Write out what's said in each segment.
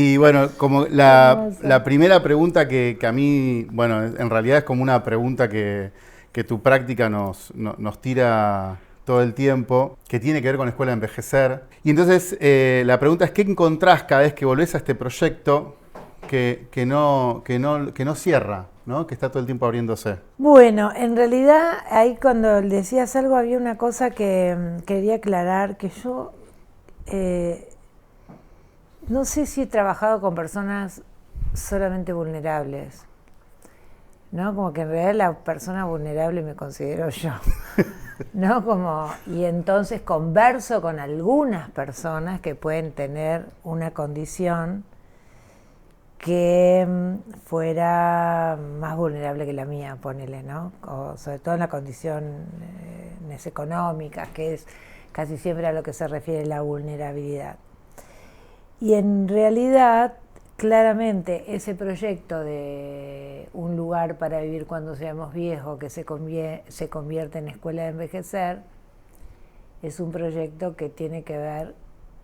Y bueno, como Hermoso. la primera pregunta que a mí, bueno, en realidad es como una pregunta que tu práctica nos tira todo el tiempo, que tiene que ver con la escuela de envejecer. Y entonces la pregunta es, ¿qué encontrás cada vez que volvés a este proyecto que no cierra, ¿no? Que está todo el tiempo abriéndose? Bueno, en realidad ahí cuando decías algo había una cosa que quería aclarar, que yo eh, no sé si he trabajado con personas solamente vulnerables, ¿no? Como que en realidad la persona vulnerable me considero yo, ¿no? Como, y entonces converso con algunas personas que pueden tener una condición que fuera más vulnerable que la mía, ponele, ¿no? O sobre todo en la condición económica, que es casi siempre a lo que se refiere la vulnerabilidad. Y en realidad, claramente, ese proyecto de un lugar para vivir cuando seamos viejos, que se convierte en escuela de envejecer, es un proyecto que tiene que ver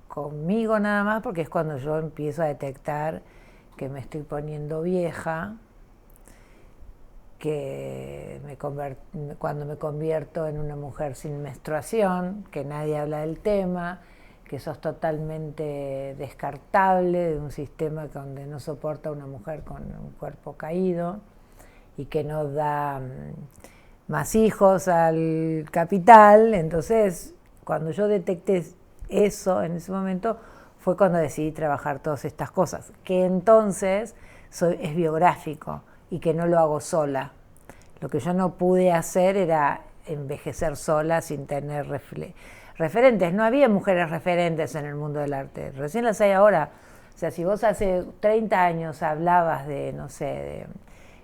conmigo nada más, porque es cuando yo empiezo a detectar que me estoy poniendo vieja, que cuando me convierto en una mujer sin menstruación, que nadie habla del tema, que sos totalmente descartable de un sistema donde no soporta una mujer con un cuerpo caído y que no da más hijos al capital. Entonces, cuando yo detecté eso en ese momento, fue cuando decidí trabajar todas estas cosas, que entonces es biográfico y que no lo hago sola. Lo que yo no pude hacer era envejecer sola sin tener referentes. No había mujeres referentes en el mundo del arte. Recién las hay ahora. O sea, si vos hace 30 años hablabas de, no sé,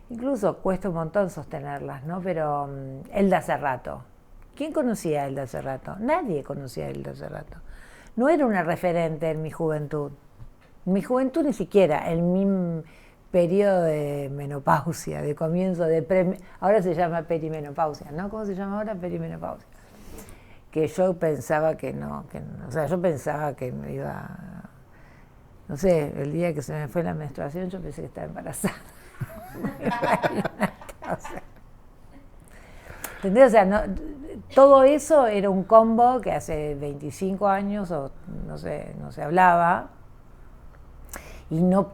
incluso cuesta un montón sostenerlas, ¿no? Pero Elda Serrato. ¿Quién conocía a Elda Serrato? Nadie conocía a Elda Serrato. No era una referente en mi juventud. En mi juventud ni siquiera, en mi periodo de menopausia, de comienzo de ahora se llama perimenopausia, ¿no? ¿Cómo se llama ahora? Perimenopausia. Que yo pensaba que no, o sea, yo pensaba que me iba, no sé, el día que se me fue la menstruación yo pensé que estaba embarazada. O sea, ¿entendés? O sea, no, todo eso era un combo que hace 25 años o no se hablaba, y no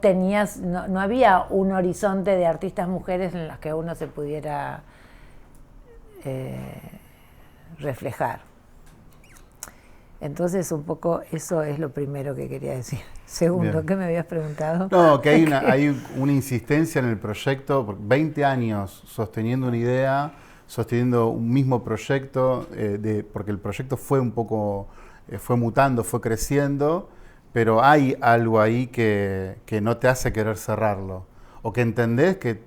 había un horizonte de artistas mujeres en las que uno se pudiera eh, reflejar. Entonces, un poco eso es lo primero que quería decir. Segundo, Bien. ¿qué me habías preguntado? No, que ¿Qué? hay una insistencia en el proyecto, 20 años sosteniendo una idea, sosteniendo un mismo proyecto, porque el proyecto fue un poco, fue mutando, fue creciendo, pero hay algo ahí que no te hace querer cerrarlo, o que entendés que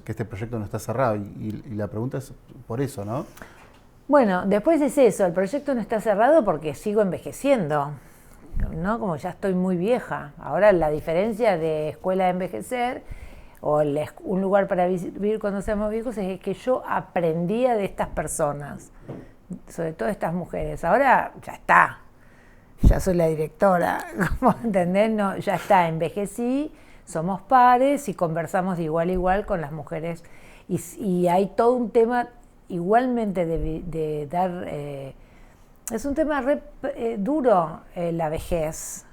este proyecto no está cerrado, y la pregunta es por eso, ¿no? Bueno, después es eso, el proyecto no está cerrado porque sigo envejeciendo, ¿no? Como ya estoy muy vieja. Ahora la diferencia de escuela de envejecer o un lugar para vivir cuando seamos viejos es que yo aprendía de estas personas, sobre todo estas mujeres. Ahora ya está, ya soy la directora, ¿cómo entendés? No, ya está, envejecí, somos pares y conversamos de igual a igual con las mujeres. Y hay todo un tema igualmente de dar... es un tema duro la vejez.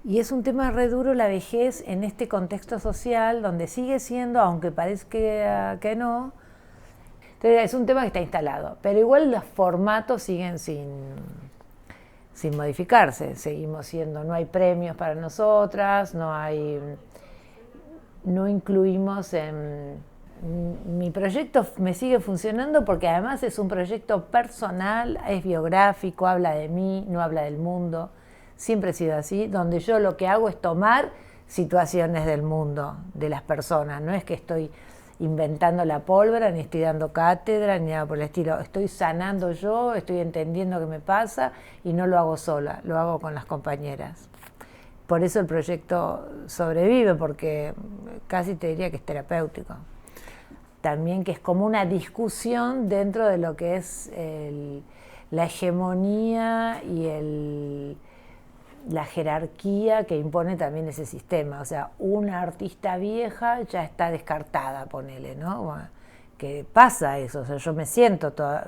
Y es un tema re duro la vejez en este contexto social donde sigue siendo, aunque parezca que no, entonces es un tema que está instalado. Pero igual los formatos siguen sin modificarse. Seguimos siendo, no hay premios para nosotras, no incluimos en... Mi proyecto me sigue funcionando porque además es un proyecto personal, es biográfico, habla de mí, no habla del mundo. Siempre he sido así, donde yo lo que hago es tomar situaciones del mundo, de las personas. No es que estoy inventando la pólvora, ni estoy dando cátedra, ni nada por el estilo. Estoy sanando yo, estoy entendiendo qué me pasa y no lo hago sola, lo hago con las compañeras. Por eso el proyecto sobrevive, porque casi te diría que es terapéutico. También que es como una discusión dentro de lo que es la hegemonía y la jerarquía que impone también ese sistema. O sea, una artista vieja ya está descartada, ponele, ¿no? Bueno, que pasa eso, o sea, yo me siento toda,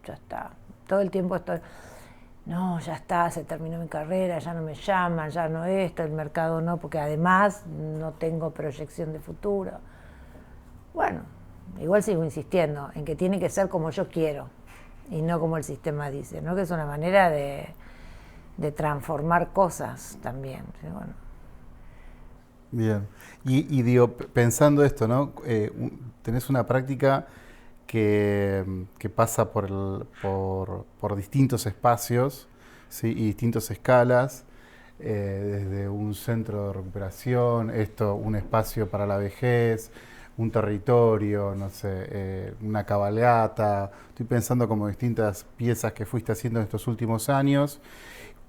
ya está, todo el tiempo estoy, no, ya está, se terminó mi carrera, ya no me llaman, ya no esto, el mercado no, porque además no tengo proyección de futuro. Bueno, igual sigo insistiendo en que tiene que ser como yo quiero y no como el sistema dice, ¿no? Que es una manera de transformar cosas también. ¿Sí? Bueno. Bien. Y digo, pensando esto, ¿no? Tenés una práctica que pasa por distintos espacios, ¿sí? Y distintas escalas, desde un centro de recuperación, un espacio para la vejez, un territorio, no sé, una cabalgata. Estoy pensando como distintas piezas que fuiste haciendo en estos últimos años.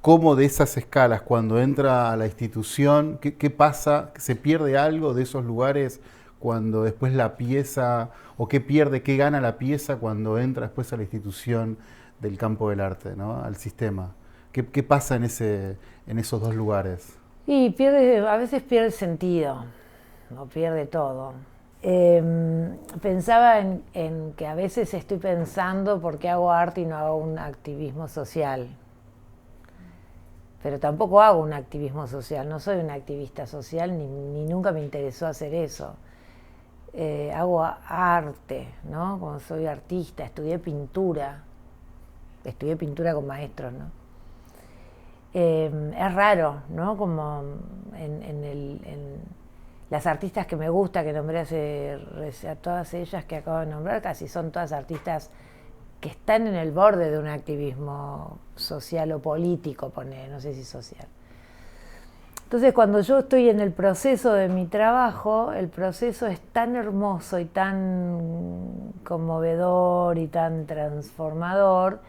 ¿Cómo de esas escalas, cuando entra a la institución, qué pasa? ¿Se pierde algo de esos lugares cuando después la pieza, o qué pierde, qué gana la pieza cuando entra después a la institución del campo del arte, ¿no? Al sistema? ¿Qué pasa en esos dos lugares? Y a veces pierde sentido, no pierde todo. Pensaba en que a veces estoy pensando por qué hago arte y no hago un activismo social. Pero tampoco hago un activismo social, no soy una activista social ni nunca me interesó hacer eso. Hago arte, ¿no? Como soy artista, estudié pintura con maestros, ¿no? Es raro, ¿no? Como en las artistas que me gusta, que nombré a todas ellas que acabo de nombrar, casi son todas artistas que están en el borde de un activismo social o político, no sé si social. Entonces, cuando yo estoy en el proceso de mi trabajo, el proceso es tan hermoso y tan conmovedor y tan transformador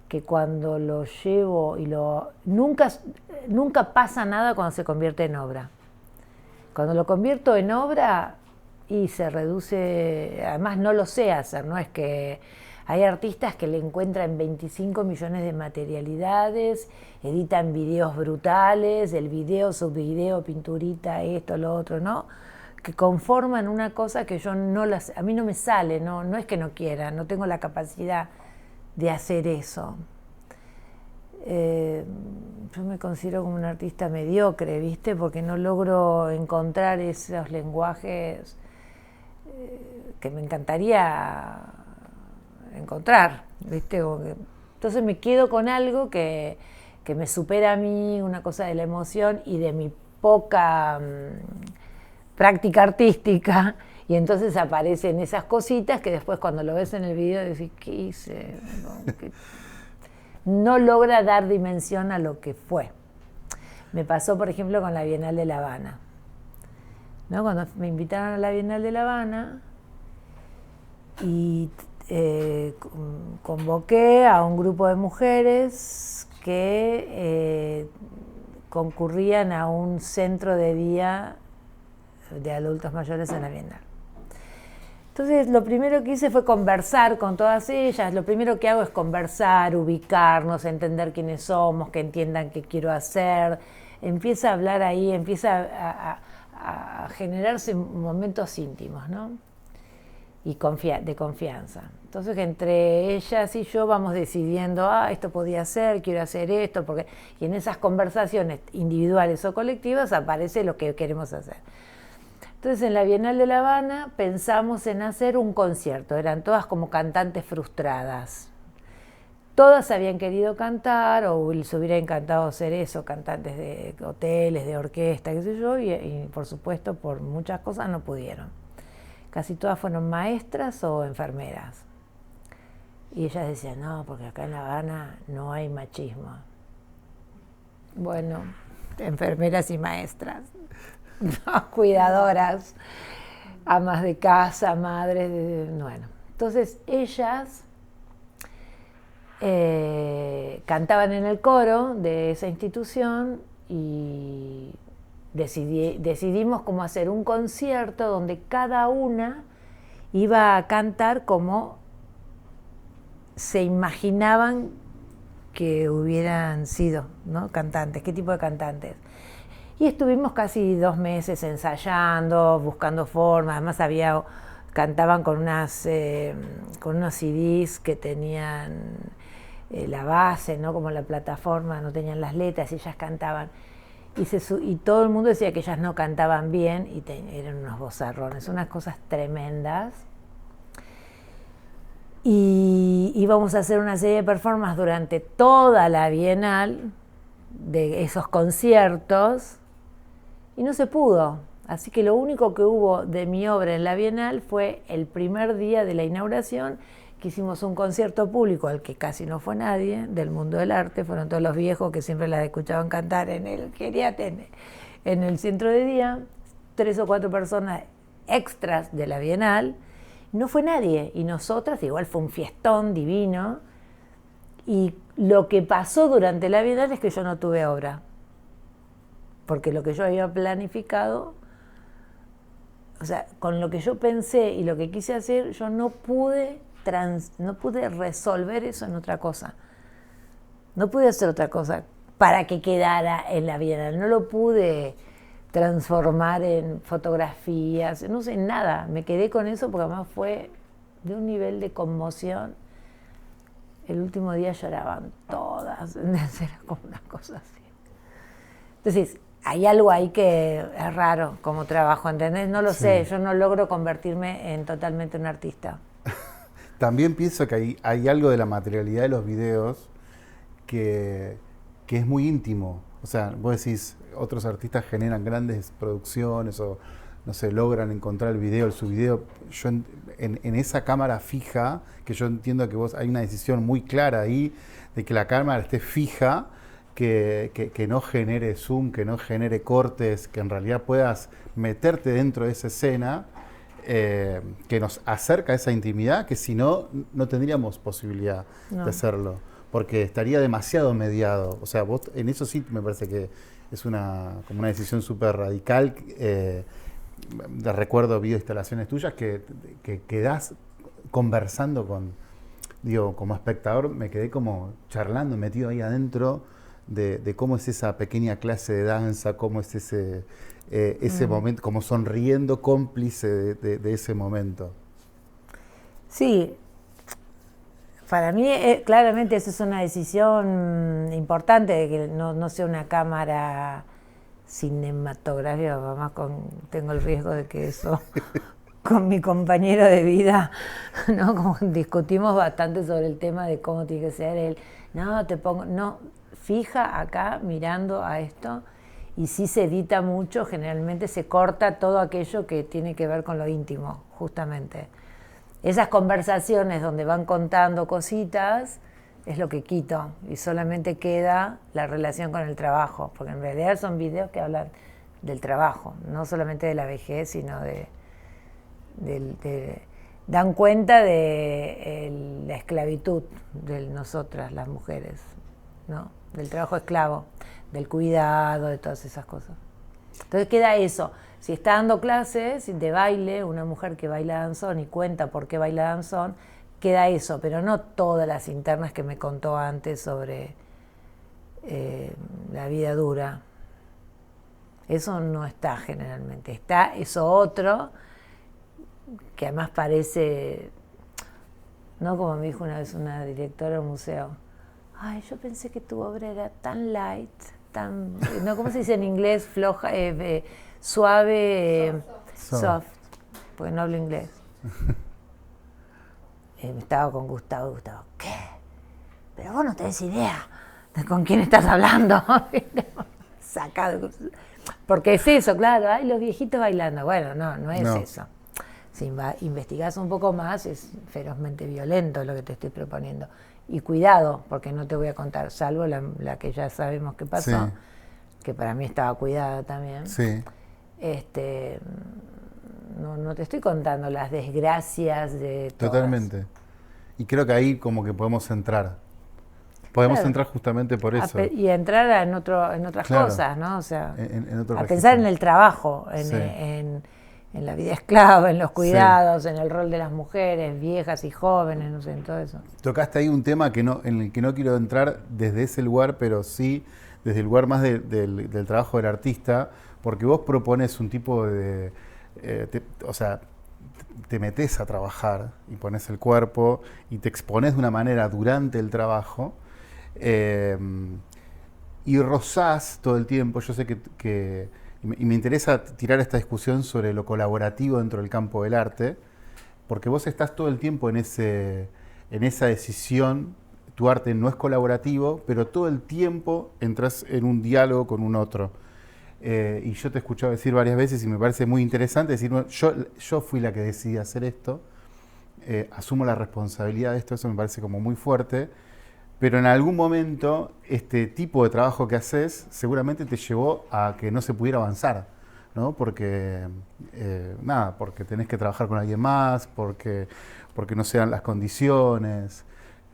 que cuando lo llevo nunca pasa nada cuando se convierte en obra. Cuando lo convierto en obra y se reduce, además no lo sé hacer, no es que hay artistas que le encuentran 25 millones de materialidades, editan videos brutales, el video, subvideo, pinturita, esto, lo otro, ¿no? Que conforman una cosa que yo a mí no me sale, no es que no quiera, no tengo la capacidad de hacer eso. Yo me considero como una artista mediocre, ¿viste? Porque no logro encontrar esos lenguajes que me encantaría encontrar, ¿viste? Entonces me quedo con algo que me supera a mí, una cosa de la emoción y de mi poca práctica artística, y entonces aparecen esas cositas que después cuando lo ves en el video decís, ¿qué hice? No logra dar dimensión a lo que fue. Me pasó, por ejemplo, con la Bienal de La Habana, ¿no? Cuando me invitaron a la Bienal de La Habana y convoqué a un grupo de mujeres que concurrían a un centro de día de adultos mayores en la Bienal. Entonces, lo primero que hice fue conversar con todas ellas. Lo primero que hago es conversar, ubicarnos, entender quiénes somos, que entiendan qué quiero hacer. Empieza a hablar ahí, empieza a generarse momentos íntimos, ¿no? Y de confianza. Entonces, entre ellas y yo vamos decidiendo, esto podía ser, quiero hacer esto, y en esas conversaciones individuales o colectivas aparece lo que queremos hacer. Entonces, en la Bienal de La Habana pensamos en hacer un concierto. Eran todas como cantantes frustradas. Todas habían querido cantar o les hubiera encantado hacer eso, cantantes de hoteles, de orquesta, qué sé yo, y por supuesto por muchas cosas no pudieron. Casi todas fueron maestras o enfermeras. Y ellas decían, no, porque acá en La Habana no hay machismo. Bueno, enfermeras y maestras. Cuidadoras, amas de casa, madres, bueno. Entonces ellas cantaban en el coro de esa institución y decidimos cómo hacer un concierto donde cada una iba a cantar como se imaginaban que hubieran sido, ¿no? Cantantes, qué tipo de cantantes. Y estuvimos casi 2 meses ensayando, buscando formas. Además cantaban con unos CDs que tenían la base, ¿no? Como la plataforma, no tenían las letras y ellas cantaban. Y todo el mundo decía que ellas no cantaban bien y eran unos vozarrones, unas cosas tremendas. Y íbamos a hacer una serie de performances durante toda la Bienal, de esos conciertos, y no se pudo. Así que lo único que hubo de mi obra en la Bienal fue el primer día de la inauguración, que hicimos un concierto público al que casi no fue nadie del mundo del arte, fueron todos los viejos que siempre las escuchaban cantar en el centro de día, 3 o 4 personas extras de la Bienal. No fue nadie, y nosotras, igual fue un fiestón divino, y lo que pasó durante la Bienal es que yo no tuve obra, porque lo que yo había planificado, o sea, con lo que yo pensé y lo que quise hacer, yo no pude resolver eso en otra cosa, no pude hacer otra cosa para que quedara en la Bienal, no lo pude transformar en fotografías, no sé, nada. Me quedé con eso porque además fue de un nivel de conmoción. El último día lloraban todas, era como una cosa así. Entonces, hay algo ahí que es raro como trabajo, ¿entendés? No lo sé, yo no logro convertirme en totalmente un artista. También pienso que hay algo de la materialidad de los videos que es muy íntimo. O sea, vos decís, otros artistas generan grandes producciones o, no sé, logran encontrar el subvideo. Yo en esa cámara fija, que yo entiendo que vos hay una decisión muy clara ahí de que la cámara esté fija, que no genere zoom, que no genere cortes, que en realidad puedas meterte dentro de esa escena, que nos acerca a esa intimidad, que si no, no tendríamos posibilidad de hacerlo, porque estaría demasiado mediado. O sea, vos en eso sí me parece que es como una decisión súper radical. Recuerdo videoinstalaciones tuyas que quedás conversando como espectador, me quedé como charlando, metido ahí adentro de cómo es esa pequeña clase de danza, cómo es ese momento, como sonriendo, cómplice de ese momento. Sí, para mí claramente esa es una decisión importante, de que no sea una cámara cinematográfica, además tengo el riesgo de que eso con mi compañero de vida, ¿no? Como discutimos bastante sobre el tema de cómo tiene que ser él. Fija acá mirando a esto, y si se edita mucho, generalmente se corta todo aquello que tiene que ver con lo íntimo, justamente. Esas conversaciones donde van contando cositas es lo que quito, y solamente queda la relación con el trabajo, porque en realidad son videos que hablan del trabajo, no solamente de la vejez, sino dan cuenta de la esclavitud de nosotras, las mujeres, ¿no? Del trabajo esclavo, del cuidado, de todas esas cosas. Entonces queda eso. Si está dando clases de baile, una mujer que baila danzón y cuenta por qué baila danzón, queda eso, pero no todas las internas que me contó antes sobre la vida dura. Eso no está generalmente. Está eso otro, que además parece, ¿no? Como me dijo una vez una directora del museo, ay, yo pensé que tu obra era tan light, ¿no? ¿Cómo se dice en inglés? Floja, suave, soft, porque no hablo inglés. Estaba con Gustavo, ¿qué? Pero vos no tenés idea de con quién estás hablando. Sacado. Porque es eso, claro, ay, los viejitos bailando. Bueno, no es eso. Si investigás un poco más, es ferozmente violento lo que te estoy proponiendo. Y cuidado, porque no te voy a contar, salvo la que ya sabemos que pasó, sí, que para mí estaba cuidada también. Sí. No te estoy contando las desgracias de todas. Totalmente. Y creo que ahí como que podemos entrar. Podemos entrar justamente por eso. Y entrar en otras cosas, ¿no? O sea, en otro a pensar en el trabajo, en la vida esclava, en los cuidados, en el rol de las mujeres, viejas y jóvenes, no sé, en todo eso. Tocaste ahí un tema en el que no quiero entrar desde ese lugar, pero sí desde el lugar más del trabajo del artista, porque vos propones un tipo de... o sea, te metés a trabajar y pones el cuerpo y te expones de una manera durante el trabajo y rozás todo el tiempo. Yo sé y me interesa tirar esta discusión sobre lo colaborativo dentro del campo del arte, porque vos estás todo el tiempo en esa decisión. Tu arte no es colaborativo, pero todo el tiempo entras en un diálogo con un otro. Y yo te he escuchado decir varias veces y me parece muy interesante decir, no, yo fui la que decidí hacer esto, asumo la responsabilidad de esto, eso me parece como muy fuerte, pero en algún momento este tipo de trabajo que haces seguramente te llevó a que no se pudiera avanzar, ¿no? Porque, porque tenés que trabajar con alguien más, porque no se dan las condiciones.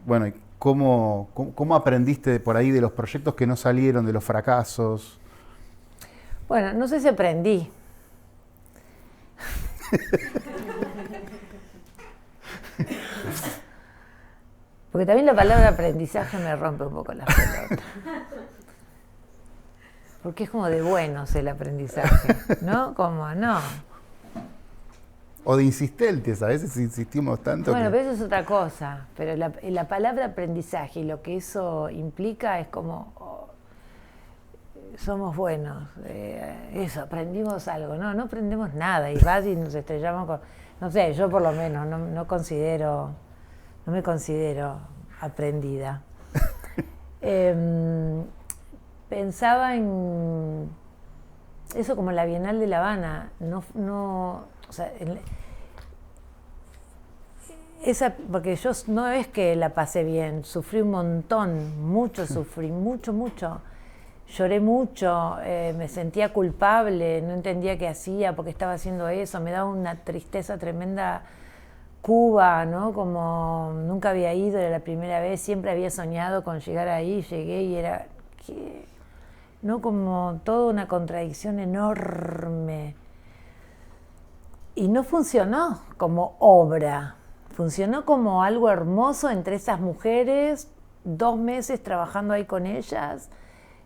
Bueno, ¿cómo aprendiste por ahí de los proyectos que no salieron, de los fracasos? Bueno, no sé si aprendí. Porque también la palabra aprendizaje me rompe un poco las pelotas. Porque es como de buenos el aprendizaje, ¿no? Como, no. O de insistentes, a veces insistimos tanto. Bueno, pero eso es otra cosa. Pero la palabra aprendizaje y lo que eso implica es como... somos buenos, eso, aprendimos algo, no aprendemos nada y vas y nos estrellamos con, no sé, yo por lo menos no me considero aprendida. Pensaba en eso como la Bienal de La Habana, o sea, porque yo no es que la pasé bien, sufrí un montón, mucho sufrí, mucho. Lloré mucho, me sentía culpable, no entendía qué hacía, porque estaba haciendo eso, me daba una tristeza tremenda. Cuba, ¿no? Como nunca había ido, era la primera vez, siempre había soñado con llegar ahí, llegué y era, ¿qué? ¿No? Como toda una contradicción enorme. Y no funcionó como obra, funcionó como algo hermoso entre esas mujeres, 2 meses trabajando ahí con ellas.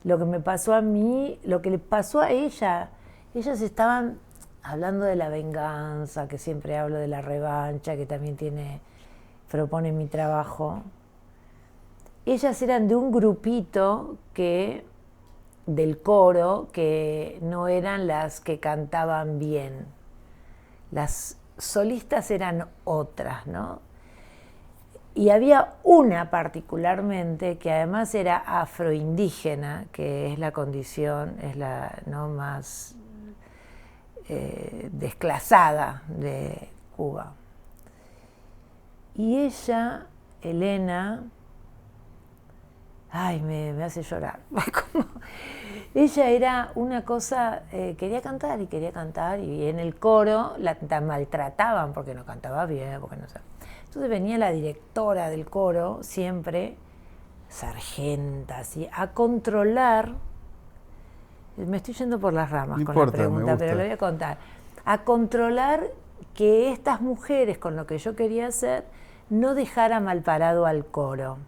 Lo que me pasó a mí, lo que le pasó a ellas estaban hablando de la venganza, que siempre hablo de la revancha, que también propone mi trabajo. Ellas eran de un grupito del coro, que no eran las que cantaban bien. Las solistas eran otras, ¿no? Y había una particularmente que además era afroindígena, que es la condición, es la más desclasada de Cuba. Y ella, Elena, me hace llorar. Ella era una cosa, quería cantar y en el coro la maltrataban porque no cantaba bien, porque no sé. Entonces venía la directora del coro, siempre sargenta, así, a controlar. Me estoy yendo por las ramas con la pregunta, pero lo voy a contar. A controlar que estas mujeres, con lo que yo quería hacer, no dejara mal parado al coro.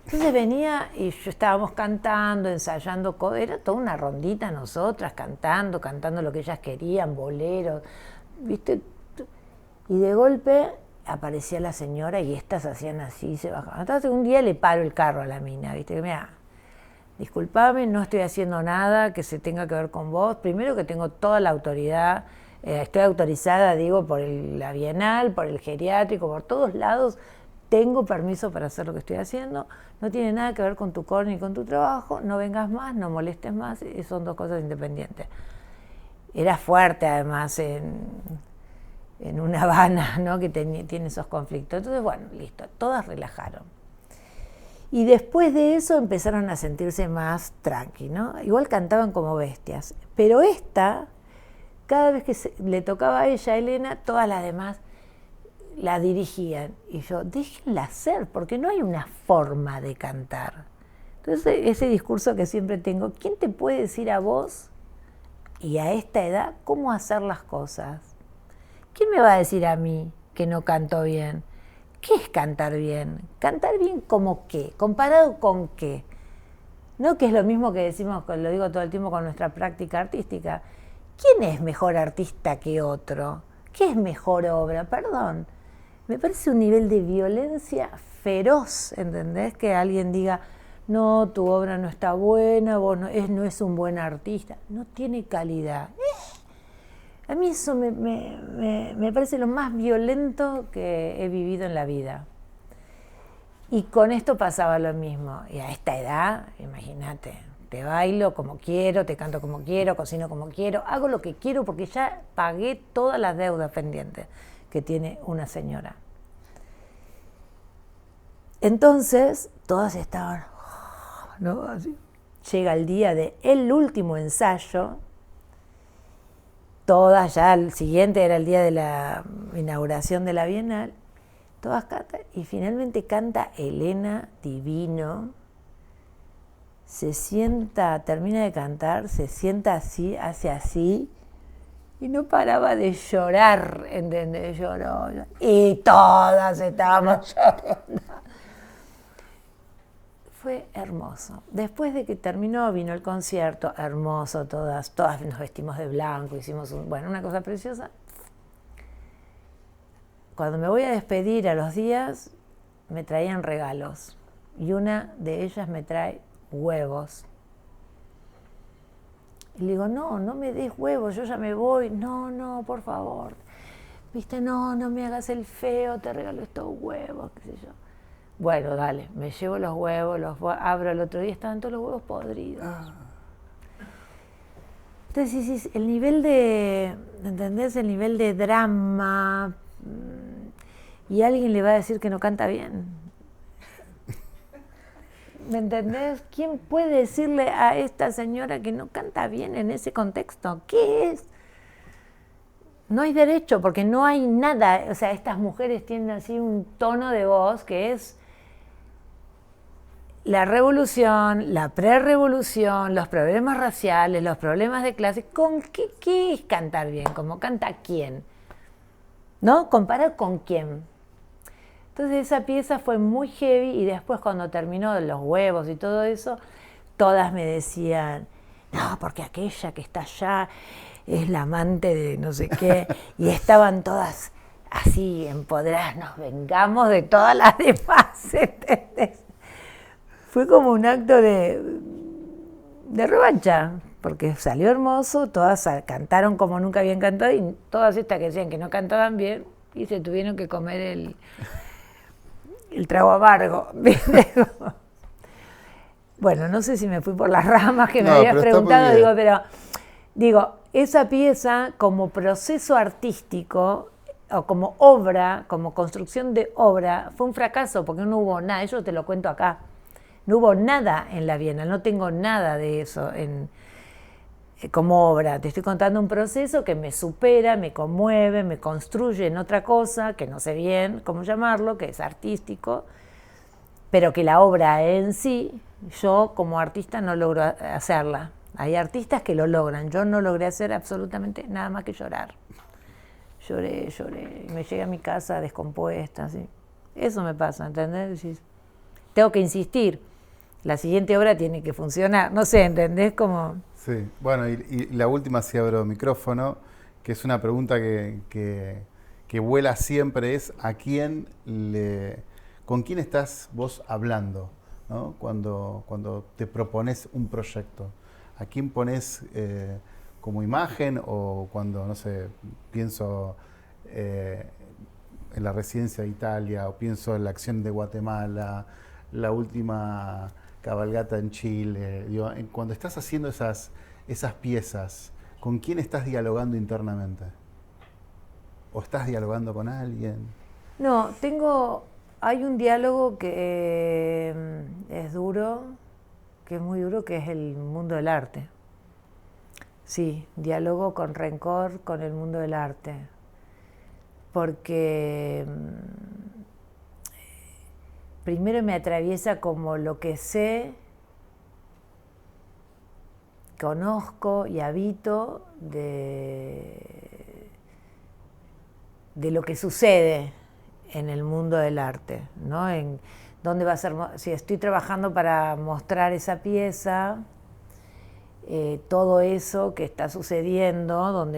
Entonces venía y estábamos cantando, ensayando, era toda una rondita nosotras, cantando lo que ellas querían, boleros, ¿viste? Y de golpe aparecía la señora y estas hacían así, se bajaban. Entonces un día le paro el carro a la mina, ¿viste? Mira, disculpame, no estoy haciendo nada que se tenga que ver con vos. Primero que tengo toda la autoridad, estoy autorizada, digo, por la Bienal, por el geriátrico, por todos lados. Tengo permiso para hacer lo que estoy haciendo, no tiene nada que ver con tu coro ni con tu trabajo, no vengas más, no molestes más, y son 2 cosas independientes. Era fuerte además en una Habana, ¿no? Que tiene esos conflictos. Entonces, bueno, listo, todas relajaron. Y después de eso empezaron a sentirse más tranqui, ¿no? Igual cantaban como bestias, pero cada vez que le tocaba a ella, Elena, todas las demás la dirigían. Y yo, déjenla hacer, porque no hay una forma de cantar. Entonces, ese discurso que siempre tengo, ¿quién te puede decir a vos y a esta edad, cómo hacer las cosas. ¿Quién me va a decir a mí que no canto bien? ¿Qué es cantar bien? ¿Cantar bien como qué? ¿Comparado con qué? No, que es lo mismo que decimos, lo digo todo el tiempo con nuestra práctica artística. ¿Quién es mejor artista que otro? ¿Qué es mejor obra? Perdón. Me parece un nivel de violencia feroz, ¿entendés? Que alguien diga, no, tu obra no está buena, vos no es un buen artista. No tiene calidad. A mí eso me parece lo más violento que he vivido en la vida. Y con esto pasaba lo mismo. Y a esta edad, imagínate, te bailo como quiero, te canto como quiero, cocino como quiero, hago lo que quiero porque ya pagué todas las deudas pendientes que tiene una señora. Entonces, todas estaban, ¿no? Así. Llega el día del último ensayo, todas ya, el siguiente era el día de la inauguración de la Bienal, todas cantan, y finalmente canta Elena, divino, se sienta, termina de cantar, se sienta así, hace así, y no paraba de llorar, ¿entendés? Lloró, y todas estábamos llorando. Fue hermoso. Después de que terminó, vino el concierto, hermoso, todas nos vestimos de blanco, hicimos una cosa preciosa. Cuando me voy a despedir a los días, me traían regalos. Y una de ellas me trae huevos. Y le digo, no me des huevos, yo ya me voy. No, por favor. Viste, no me hagas el feo, te regalo estos huevos, qué sé yo. Bueno, dale, me llevo los huevos, abro el otro día, estaban todos los huevos podridos. Entonces, el nivel de, ¿entendés? El nivel de drama, y alguien le va a decir que no canta bien. ¿Me entendés? ¿Quién puede decirle a esta señora que no canta bien en ese contexto? ¿Qué es? No hay derecho, porque no hay nada. O sea, estas mujeres tienen así un tono de voz que es la revolución, la prerrevolución, los problemas raciales, los problemas de clase. ¿Con qué es cantar bien? ¿Cómo canta quién? ¿No? ¿Comparar con quién? Entonces esa pieza fue muy heavy, y después cuando terminó los huevos y todo eso, todas me decían, no, porque aquella que está allá es la amante de no sé qué, y estaban todas así empoderadas, nos vengamos de todas las demás, ¿entendés? Fue como un acto de revancha, porque salió hermoso, todas cantaron como nunca habían cantado, y todas estas que decían que no cantaban bien, y se tuvieron que comer el trago amargo. Bueno, no sé si me fui por las ramas que me habías preguntado, digo, esa pieza como proceso artístico, o como obra, como construcción de obra, fue un fracaso, porque no hubo nada, yo te lo cuento acá. No hubo nada en la Bienal, no tengo nada de eso como obra. Te estoy contando un proceso que me supera, me conmueve, me construye en otra cosa, que no sé bien cómo llamarlo, que es artístico, pero que la obra en sí, yo como artista no logro hacerla. Hay artistas que lo logran, yo no logré hacer absolutamente nada más que llorar. Lloré, y me llegué a mi casa descompuesta, así. Eso me pasa, ¿entendés? Tengo que insistir. La siguiente obra tiene que funcionar. No sé, ¿entendés? Como... Sí, bueno, y la última, si abro micrófono, que es una pregunta que vuela siempre, es ¿con quién estás vos hablando, ¿no? Cuando te propones un proyecto? ¿A quién pones como imagen? O cuando, no sé, pienso en la residencia de Italia, o pienso en la acción de Guatemala, la última cabalgata en Chile. Digo, cuando estás haciendo esas piezas, ¿con quién estás dialogando internamente? ¿O estás dialogando con alguien? No, hay un diálogo que es duro, que es muy duro, que es el mundo del arte. Sí, diálogo con rencor con el mundo del arte. Porque primero me atraviesa como lo que sé conozco y habito de lo que sucede en el mundo del arte, ¿no? En dónde va a ser, si estoy trabajando para mostrar esa pieza, todo eso que está sucediendo,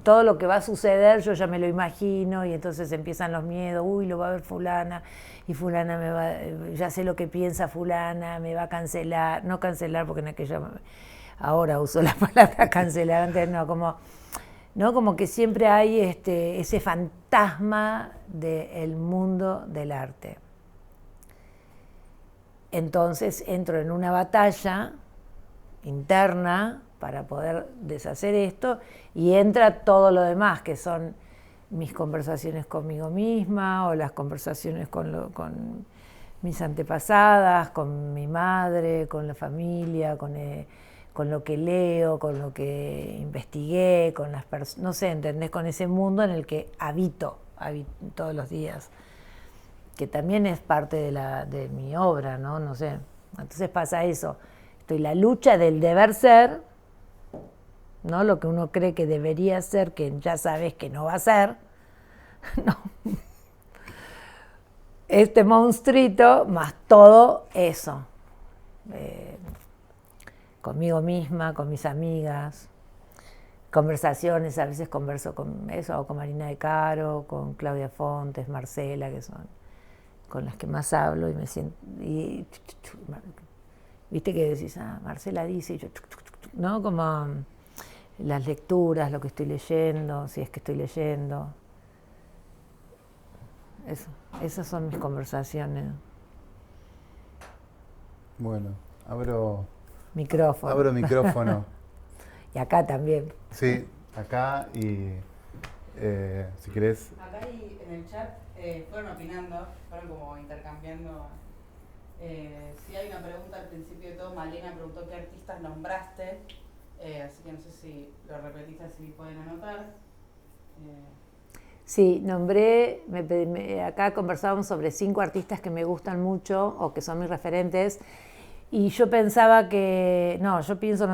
todo lo que va a suceder yo ya me lo imagino y entonces empiezan los miedos, uy, lo va a ver fulana y fulana ya sé lo que piensa fulana, me va a cancelar, no cancelar porque en aquella, ahora uso la palabra cancelar, antes no, como que siempre hay ese fantasma del mundo del arte. Entonces entro en una batalla interna para poder deshacer esto y entra todo lo demás, que son mis conversaciones conmigo misma o las conversaciones con mis antepasadas, con mi madre, con la familia, con lo que leo, con lo que investigué, con las personas, no sé, ¿entendés? Con ese mundo en el que habito todos los días, que también es parte de mi obra, ¿no? No sé. Entonces pasa eso. Estoy la lucha del deber ser, ¿no? Lo que uno cree que debería ser, que ya sabes que no va a ser, ¿no? Este monstruito más todo eso. Conmigo misma, con mis amigas, conversaciones, a veces converso con eso, o con Marina de Caro, con Claudia Fontes, Marcela, que son con las que más hablo y me siento... Viste que decís, Marcela dice, y yo, ¿no? Como las lecturas, lo que estoy leyendo, si es que estoy leyendo. Esas son mis conversaciones. Bueno, abro micrófono. Y acá también. Sí, acá y si querés... Acá y en el chat fueron opinando, fueron como intercambiando. Si hay una pregunta al principio de todo, Malena preguntó qué artistas nombraste, así que no sé si lo repetiste, si pueden anotar. Sí, nombré, acá conversábamos sobre 5 artistas que me gustan mucho o que son mis referentes y yo pensaba que,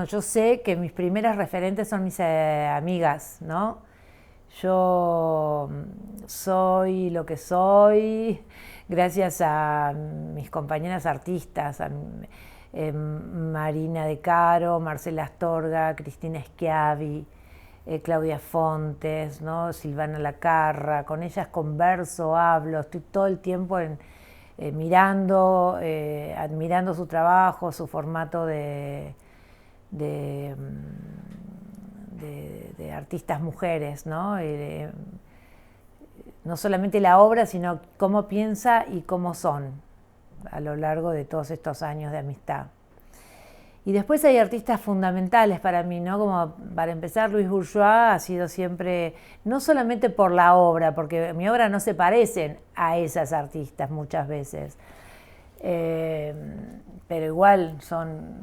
yo sé que mis primeras referentes son mis amigas, ¿no? Yo soy lo que soy gracias a mis compañeras artistas, a Marina de Caro, Marcela Astorga, Cristina Schiavi, Claudia Fontes, ¿no? Silvana Lacarra, con ellas converso, hablo, estoy todo el tiempo admirando su trabajo, su formato de artistas mujeres, ¿no? No solamente la obra, sino cómo piensa y cómo son a lo largo de todos estos años de amistad. Y después hay artistas fundamentales para mí, ¿no? Como para empezar, Louise Bourgeois ha sido siempre, no solamente por la obra, porque mi obra no se parecen a esas artistas muchas veces, pero igual son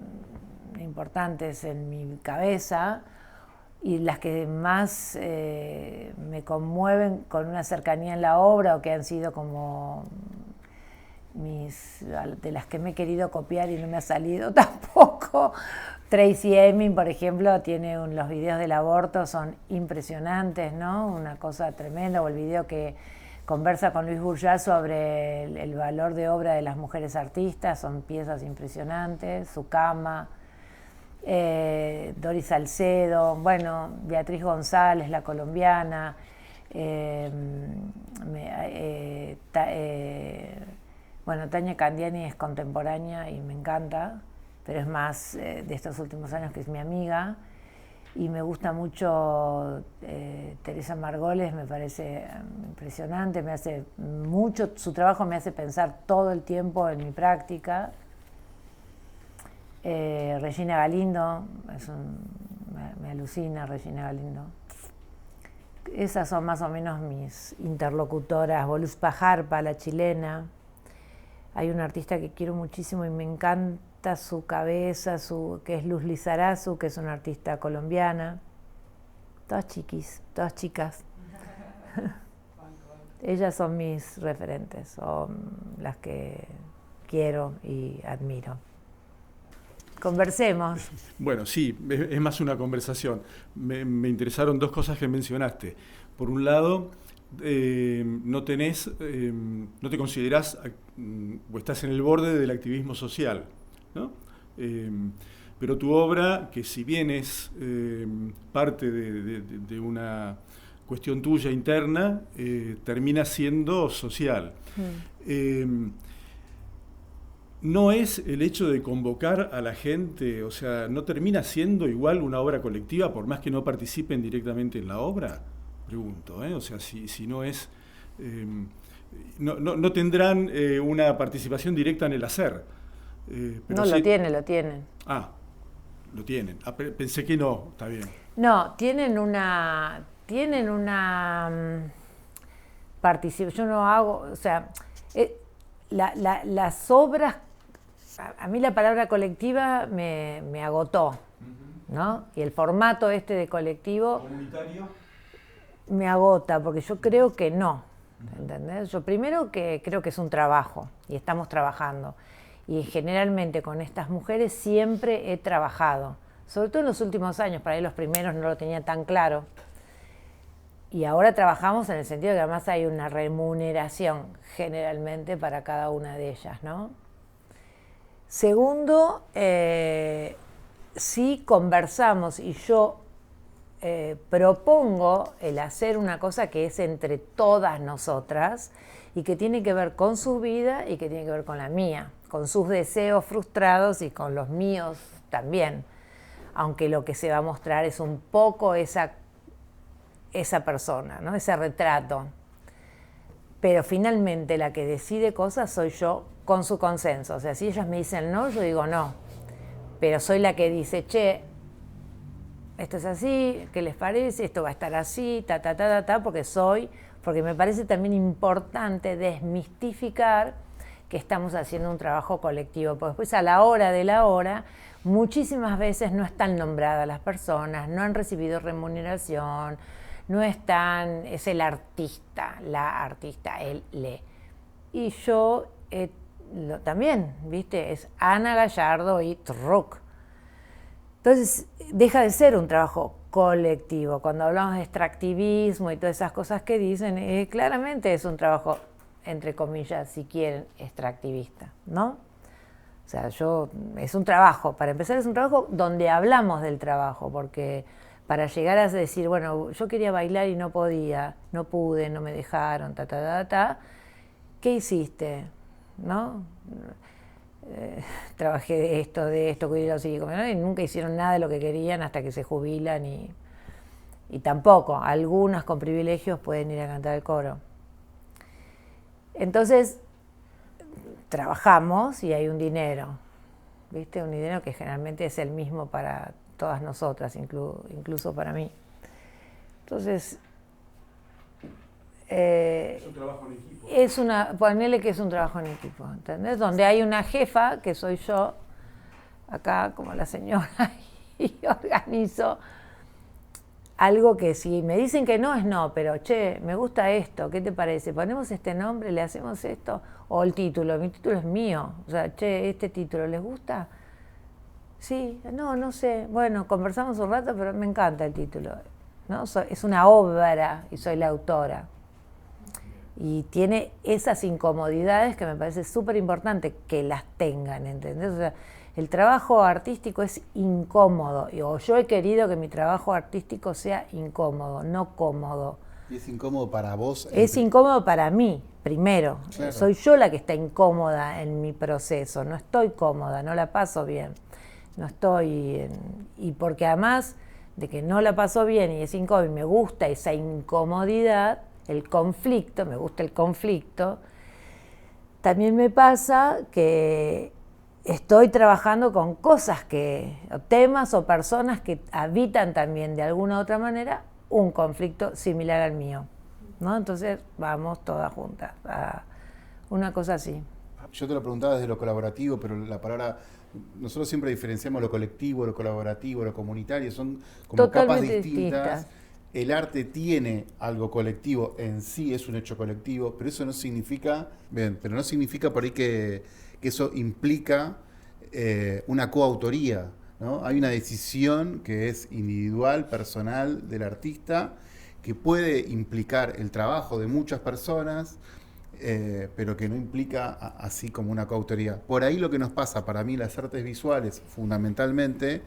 importantes en mi cabeza y las que más me conmueven con una cercanía en la obra o que han sido como de las que me he querido copiar y no me ha salido tampoco. Tracey Emin, por ejemplo, tiene los videos del aborto, son impresionantes, ¿no? Una cosa tremenda, o el video que conversa con Louise Bourgeois sobre el valor de obra de las mujeres artistas, son piezas impresionantes, Su cama, Doris Salcedo, bueno, Beatriz González, la colombiana, bueno, Tania Candiani es contemporánea y me encanta, pero es más de estos últimos años, que es mi amiga, y me gusta mucho Teresa Margoles, me parece impresionante, me hace mucho, su trabajo me hace pensar todo el tiempo en mi práctica. Regina Galindo, me alucina Regina Galindo. Esas son más o menos mis interlocutoras. Voluspa Jarpa, la chilena. Hay una artista que quiero muchísimo y me encanta su cabeza, que es Luz Lizarazu, que es una artista colombiana. Todas chiquis, todas chicas. Ellas son mis referentes, son las que quiero y admiro. Conversemos. Bueno, sí, es más una conversación. Me interesaron dos cosas que mencionaste. Por un lado, no te considerás o estás en el borde del activismo social, ¿no? Pero tu obra, que si bien es parte de una cuestión tuya interna, termina siendo social. No es el hecho de convocar a la gente, o sea, ¿no termina siendo igual una obra colectiva por más que no participen directamente en la obra? Pregunto, o sea, si no es... no tendrán una participación directa en el hacer. Pero no, sí, lo tienen. Ah, lo tienen. Pensé que no, está bien. No, tienen una participación. Yo no hago, o sea, las obras, a mí la palabra colectiva me agotó, ¿no? Y el formato de colectivo ¿Comunitario? me agota, porque yo creo que no, ¿entendés? Yo primero que creo que es un trabajo, y estamos trabajando. Y generalmente con estas mujeres siempre he trabajado, sobre todo en los últimos años, para ahí los primeros no lo tenía tan claro. Y ahora trabajamos en el sentido que además hay una remuneración generalmente para cada una de ellas, ¿no? Segundo, sí conversamos y yo propongo el hacer una cosa que es entre todas nosotras y que tiene que ver con su vida y que tiene que ver con la mía, con sus deseos frustrados y con los míos también, aunque lo que se va a mostrar es un poco esa persona, ¿no? Ese retrato. Pero finalmente la que decide cosas soy yo con su consenso. O sea, si ellas me dicen no, yo digo no. Pero soy la que dice, che, esto es así, ¿qué les parece? Esto va a estar así, porque me parece también importante desmistificar que estamos haciendo un trabajo colectivo. Porque después a la hora de la hora, muchísimas veces no están nombradas las personas, no han recibido remuneración, no están, es el artista, la artista, él lee. Y yo también, ¿viste? Es Ana Gallardo y Truc. Entonces, deja de ser un trabajo colectivo. Cuando hablamos de extractivismo y todas esas cosas que dicen, claramente es un trabajo, entre comillas, si quieren, extractivista, ¿no? O sea, es un trabajo, para empezar es un trabajo donde hablamos del trabajo, porque para llegar a decir, bueno, yo quería bailar y no podía, no pude, no me dejaron, ¿qué hiciste? ¿No? Trabajé de esto, cuidé los hijos, ¿no? Y nunca hicieron nada de lo que querían hasta que se jubilan y tampoco, algunas con privilegios pueden ir a cantar el coro. Entonces, trabajamos y hay un dinero, ¿viste? Un dinero que generalmente es el mismo para todas nosotras, incluso para mí. Entonces, es un trabajo en equipo. Ponele que es un trabajo en equipo, ¿entendés? Donde hay una jefa, que soy yo, acá como la señora, y organizo algo que si me dicen que no, es no, pero che, me gusta esto, ¿qué te parece? ¿Ponemos este nombre, le hacemos esto? O el título, mi título es mío, o sea, che, ¿este título les gusta? Sí, no sé, bueno, conversamos un rato, pero me encanta el título, ¿no? Es una obra y soy la autora. Y tiene esas incomodidades que me parece súper importante que las tengan, ¿entendés? O sea, el trabajo artístico es incómodo, o yo he querido que mi trabajo artístico sea incómodo, no cómodo. ¿Y es incómodo para vos? Es incómodo para mí, primero. Claro. Soy yo la que está incómoda en mi proceso, no estoy cómoda, no la paso bien. Y porque además de que no la paso bien y es incómodo y me gusta esa incomodidad, el conflicto, me gusta el conflicto, también me pasa que estoy trabajando con cosas temas o personas que habitan también de alguna u otra manera un conflicto similar al mío, ¿no? Entonces vamos todas juntas a una cosa así. Yo te lo preguntaba desde lo colaborativo, pero la palabra, nosotros siempre diferenciamos lo colectivo, lo colaborativo, lo comunitario, son como totalmente capas distintas. El arte tiene algo colectivo en sí, es un hecho colectivo, pero eso no significa, pero no significa por ahí que eso implica una coautoría, ¿no? Hay una decisión que es individual, personal del artista, que puede implicar el trabajo de muchas personas, pero que no implica así como una coautoría. Por ahí lo que nos pasa para mí las artes visuales fundamentalmente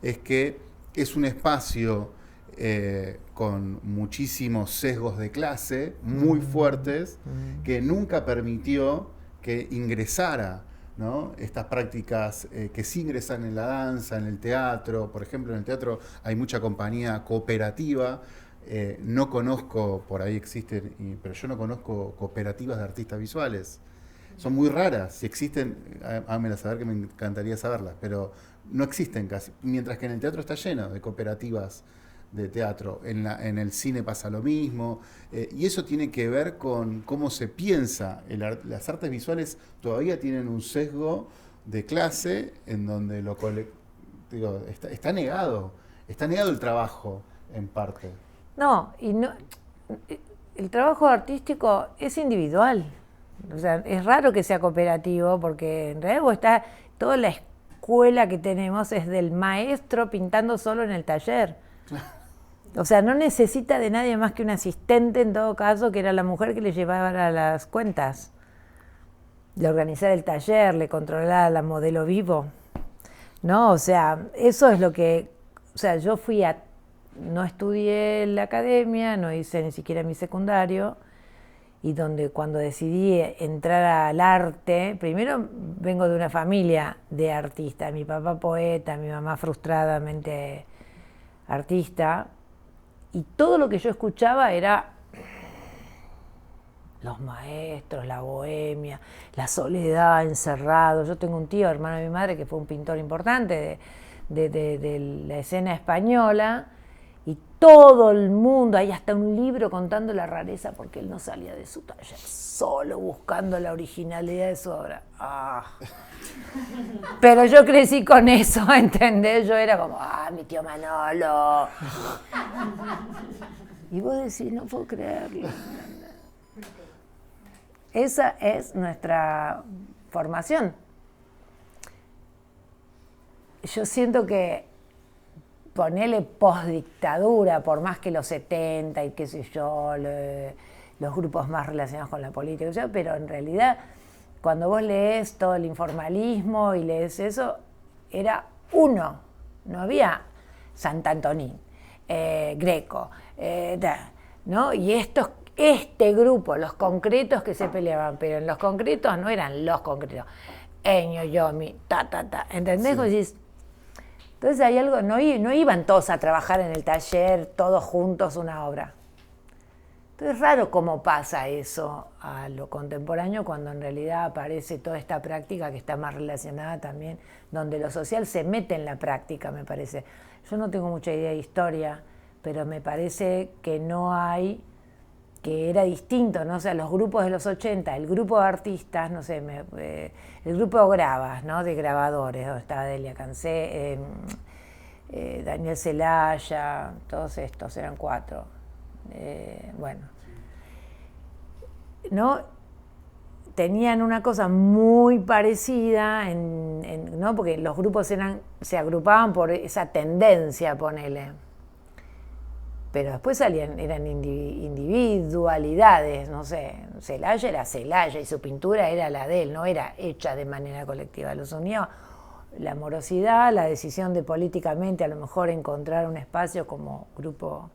es que es un espacio con muchísimos sesgos de clase muy fuertes que nunca permitió que ingresara, ¿no? Estas prácticas que sí ingresan en la danza, en el teatro. Por ejemplo, en el teatro hay mucha compañía cooperativa. No conozco, por ahí existen, pero yo no conozco cooperativas de artistas visuales. Son muy raras. Si existen, háganmela saber, que me encantaría saberlas, pero no existen casi. Mientras que en el teatro está lleno de cooperativas de teatro. En el cine pasa lo mismo. Y eso tiene que ver con cómo se piensa. Las artes visuales todavía tienen un sesgo de clase en donde está negado. Está negado el trabajo, en parte. No, el trabajo artístico es individual. O sea, es raro que sea cooperativo, porque en realidad toda la escuela que tenemos es del maestro pintando solo en el taller. O sea, no necesita de nadie más que un asistente, en todo caso, que era la mujer que le llevaba las cuentas, le organizara el taller, le controlara la modelo vivo, ¿no? O sea, eso es lo que... O sea, no estudié en la academia, no hice ni siquiera mi secundario, y cuando decidí entrar al arte, primero vengo de una familia de artistas, mi papá poeta, mi mamá frustradamente artista, y todo lo que yo escuchaba era los maestros, la bohemia, la soledad, encerrado. Yo tengo un tío, hermano de mi madre, que fue un pintor importante de la escena española, y todo el mundo, hay hasta un libro contando la rareza porque él no salía de su taller solo buscando la originalidad de su obra. Pero yo crecí con eso, ¿entendés? Yo era como, mi tío Manolo. Y vos decís, no puedo creerlo. Esa es nuestra formación. Yo siento que ponerle postdictadura, por más que los 70 y qué sé yo, los grupos más relacionados con la política, pero en realidad cuando vos lees todo el informalismo y lees eso, era uno, no había Sant'Antonín, Greco, ¿no? Y este grupo, los concretos que se peleaban, pero en los concretos no eran los concretos, Ennio, Yomi, ¿entendés? Sí. Decís, entonces hay algo, no iban todos a trabajar en el taller, todos juntos una obra. Entonces es raro cómo pasa eso a lo contemporáneo, cuando en realidad aparece toda esta práctica que está más relacionada también, donde lo social se mete en la práctica, me parece. Yo no tengo mucha idea de historia, pero me parece que que era distinto, ¿no? O sea, los grupos de los 80, el grupo de artistas, no sé, el grupo de Gravas, ¿no? De grabadores, donde estaba Delia Cancé, Daniel Zelaya, todos estos, eran 4. Bueno, ¿no? Tenían una cosa muy parecida, ¿no? Porque los grupos se agrupaban por esa tendencia, ponele. Pero después eran individualidades, no sé, Zelaya era Zelaya y su pintura era la de él, no era hecha de manera colectiva. Los unía la morosidad, la decisión de políticamente a lo mejor encontrar un espacio como grupo.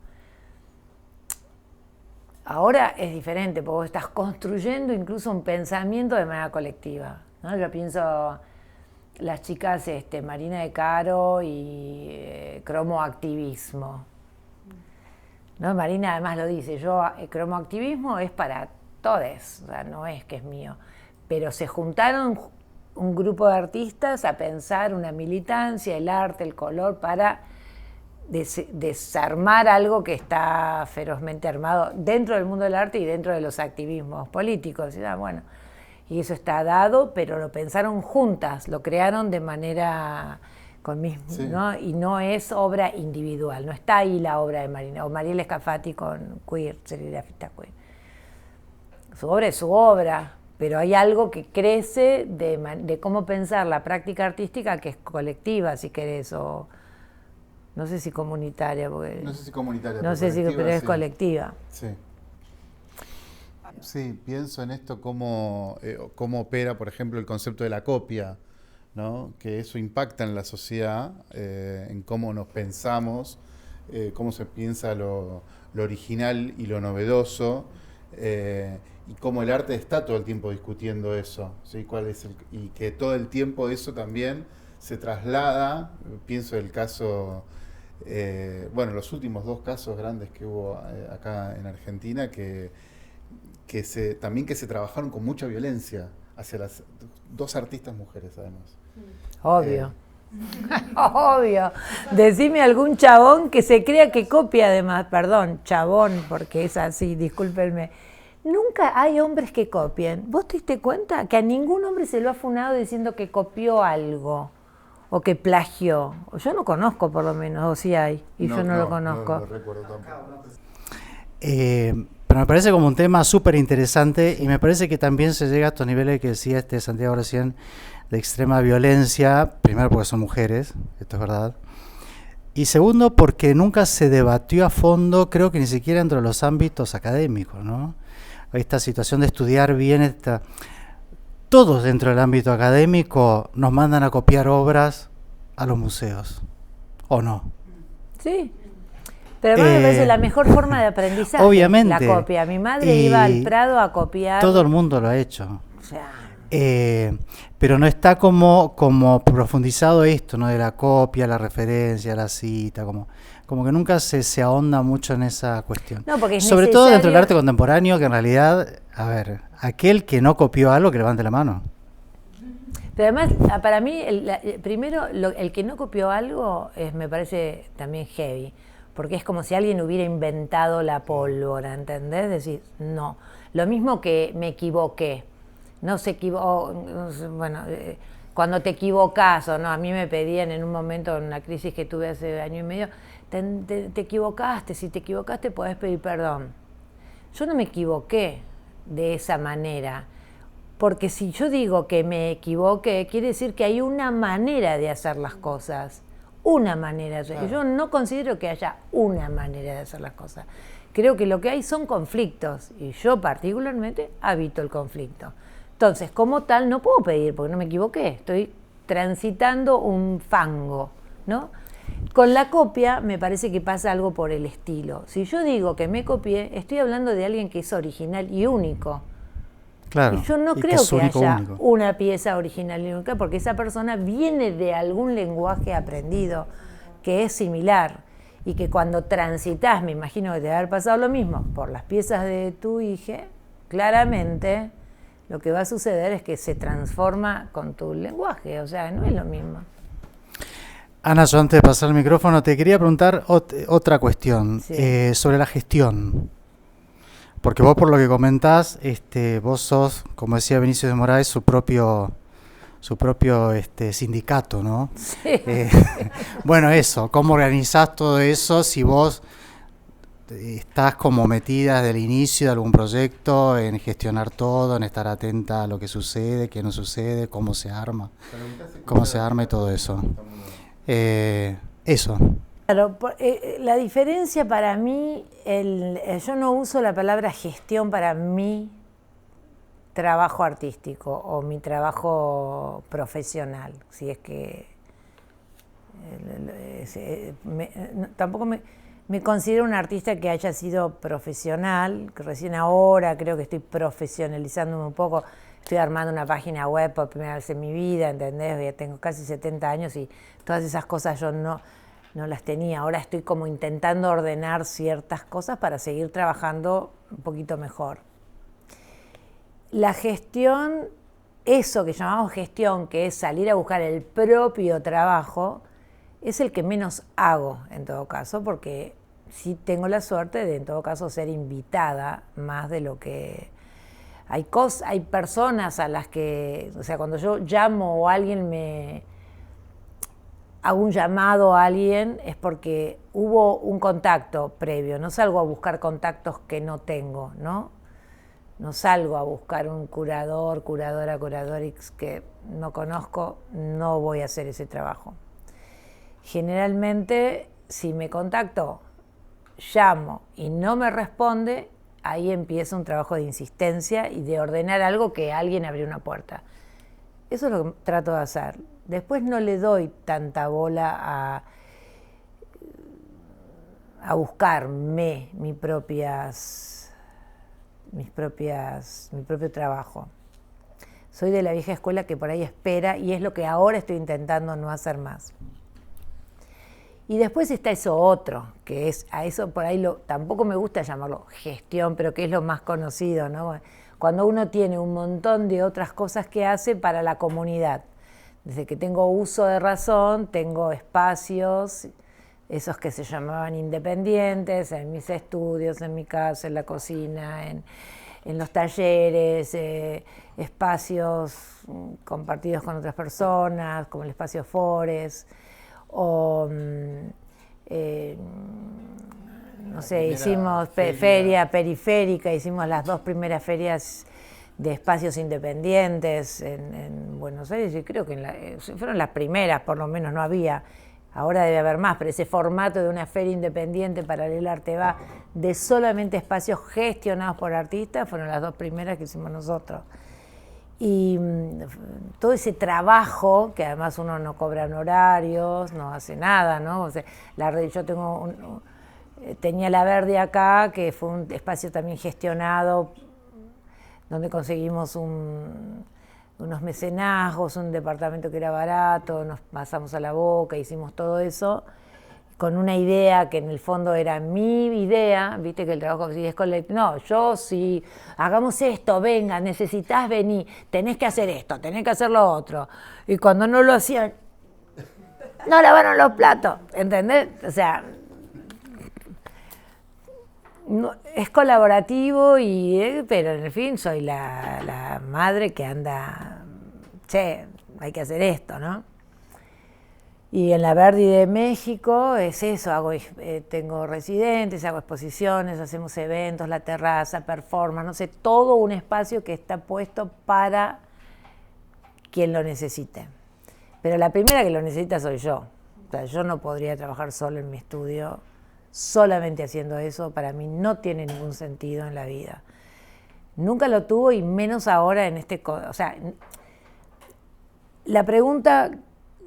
Ahora es diferente, porque vos estás construyendo incluso un pensamiento de manera colectiva, ¿no? Yo pienso las chicas Marina de Caro y cromoactivismo, ¿no? Marina además lo dice, el cromoactivismo es para todos, o sea, no es que es mío, pero se juntaron un grupo de artistas a pensar una militancia, el arte, el color, para desarmar algo que está ferozmente armado dentro del mundo del arte y dentro de los activismos políticos. Y eso está dado, pero lo pensaron juntas, lo crearon de manera sí, ¿no? Y no es obra individual, no está ahí la obra de Marina, o Mariela Scafati con queer, serigrafista queer. Su obra es su obra, pero hay algo que crece de cómo pensar la práctica artística que es colectiva, si querés, o no sé si comunitaria, porque No sé si comunitaria, no sé si, pero es sí. colectiva. Sí. Sí, pienso en esto cómo opera, por ejemplo, el concepto de la copia, ¿no? Que eso impacta en la sociedad, en cómo nos pensamos, cómo se piensa lo original y lo novedoso, y cómo el arte está todo el tiempo discutiendo eso, ¿sí? Y que todo el tiempo eso también se traslada. Pienso el caso, los últimos 2 casos grandes que hubo acá en Argentina, también que se trabajaron con mucha violencia hacia las 2 artistas mujeres, además. Obvio. Obvio. Decime algún chabón que se crea que copia, además, perdón, chabón, porque es así, discúlpenme. Nunca hay hombres que copien. ¿Vos te diste cuenta que a ningún hombre se lo ha funado diciendo que copió algo o que plagió? Yo no conozco, por lo menos, o sí hay, y yo no lo conozco. No lo recuerdo tampoco. Pero me parece como un tema súper interesante, y me parece que también se llega a estos niveles que decía Santiago recién, de extrema violencia, primero porque son mujeres, esto es verdad, y segundo porque nunca se debatió a fondo, creo que ni siquiera dentro de los ámbitos académicos, ¿no? Esta situación de estudiar bien, todos dentro del ámbito académico nos mandan a copiar obras a los museos, ¿o no? Sí. Pero a mí me parece la mejor forma de aprendizaje. Obviamente. La copia. Mi madre iba al Prado a copiar. Todo el mundo lo ha hecho. O sea, pero no está como profundizado esto, ¿no? De la copia, la referencia, la cita, como que nunca se ahonda mucho en esa cuestión. no, porque es Sobre necesario. todo dentro del arte contemporáneo, que en realidad, a ver, aquel que no copió algo, que levante la mano. Pero además, para mí, primero, el que no copió algo me parece también heavy. Porque es como si alguien hubiera inventado la pólvora, ¿entendés? Decir, no. Lo mismo que me equivoqué. No se equivocó, bueno, cuando te equivocás o no, a mí me pedían en un momento, en una crisis que tuve hace 1 año y medio, te equivocaste, si te equivocaste podés pedir perdón. Yo no me equivoqué de esa manera, porque si yo digo que me equivoqué, quiere decir que hay una manera de hacer las cosas. Una manera. Claro. Yo no considero que haya una manera de hacer las cosas. Creo que lo que hay son conflictos, y yo particularmente habito el conflicto. Entonces, como tal, no puedo pedir, porque no me equivoqué, estoy transitando un fango, ¿no? Con la copia me parece que pasa algo por el estilo. Si yo digo que me copié, estoy hablando de alguien que es original y único. Claro, y yo no creo que haya una pieza original y única, porque esa persona viene de algún lenguaje aprendido que es similar, y que cuando transitas, me imagino que te va a haber pasado lo mismo, por las piezas de tu hija, claramente lo que va a suceder es que se transforma con tu lenguaje, o sea, no es lo mismo. Ana, yo antes de pasar el micrófono te quería preguntar otra cuestión, sí. Sobre la gestión. Porque vos, por lo que comentás, vos sos, como decía Benicio de Moraes, su propio sindicato, ¿no? Sí. Bueno, eso, ¿cómo organizás todo eso si vos estás como metida desde el inicio de algún proyecto, en gestionar todo, en estar atenta a lo que sucede, qué no sucede, cómo se arma y todo eso? Eso. Claro, la diferencia para mí, yo no uso la palabra gestión para mi trabajo artístico o mi trabajo profesional, si es que tampoco me considero un artista que haya sido profesional, que recién ahora creo que estoy profesionalizándome un poco, estoy armando una página web por primera vez en mi vida, ¿entendés? Ya tengo casi 70 años y todas esas cosas yo no las tenía. Ahora estoy como intentando ordenar ciertas cosas para seguir trabajando un poquito mejor. La gestión, eso que llamamos gestión, que es salir a buscar el propio trabajo, es el que menos hago en todo caso, porque sí tengo la suerte de en todo caso ser invitada más de lo que... Hay personas a las que, o sea, cuando yo llamo o alguien hago un llamado a alguien, es porque hubo un contacto previo, no salgo a buscar contactos que no tengo, ¿no? No salgo a buscar un curador, curadora, curadorix que no conozco, no voy a hacer ese trabajo. Generalmente, si me contacto, llamo y no me responde, ahí empieza un trabajo de insistencia y de ordenar algo que alguien abrió una puerta. Eso es lo que trato de hacer. Después no le doy tanta bola a buscarme mi propio trabajo. Soy de la vieja escuela que por ahí espera y es lo que ahora estoy intentando no hacer más. Y después está eso otro, que es a eso por ahí tampoco me gusta llamarlo gestión, pero que es lo más conocido, ¿no? Cuando uno tiene un montón de otras cosas que hace para la comunidad. Desde que tengo uso de razón, tengo espacios, esos que se llamaban independientes, en mis estudios, en mi casa, en la cocina, en los talleres, espacios compartidos con otras personas, como el espacio Fores, o no sé, hicimos feria periférica, hicimos las 2 primeras ferias de espacios independientes en Buenos Aires, y creo que fueron las primeras, por lo menos no había, ahora debe haber más, pero ese formato de una feria independiente paralela a Arteba, de solamente espacios gestionados por artistas, fueron las 2 primeras que hicimos nosotros. Y todo ese trabajo, que además uno no cobra honorarios, no hace nada, ¿no? O sea, yo tenía La Verde acá, que fue un espacio también gestionado, donde conseguimos unos mecenazgos, un departamento que era barato, nos pasamos a La Boca, hicimos todo eso, con una idea que en el fondo era mi idea, viste que el trabajo sí es colectivo, no, yo sí, hagamos esto, venga, necesitas venir, tenés que hacer esto, tenés que hacer lo otro, y cuando no lo hacían, no lavaron los platos, ¿entendés? O sea, no, es colaborativo, pero en el fin soy la madre que anda, che, hay que hacer esto, ¿no? Y en la Verdi de México es eso, tengo residentes, hago exposiciones, hacemos eventos, la terraza, performance, no sé, todo un espacio que está puesto para quien lo necesite. Pero la primera que lo necesita soy yo. O sea, yo no podría trabajar solo en mi estudio, solamente haciendo eso, para mí no tiene ningún sentido en la vida. Nunca lo tuvo y menos ahora en o sea, la pregunta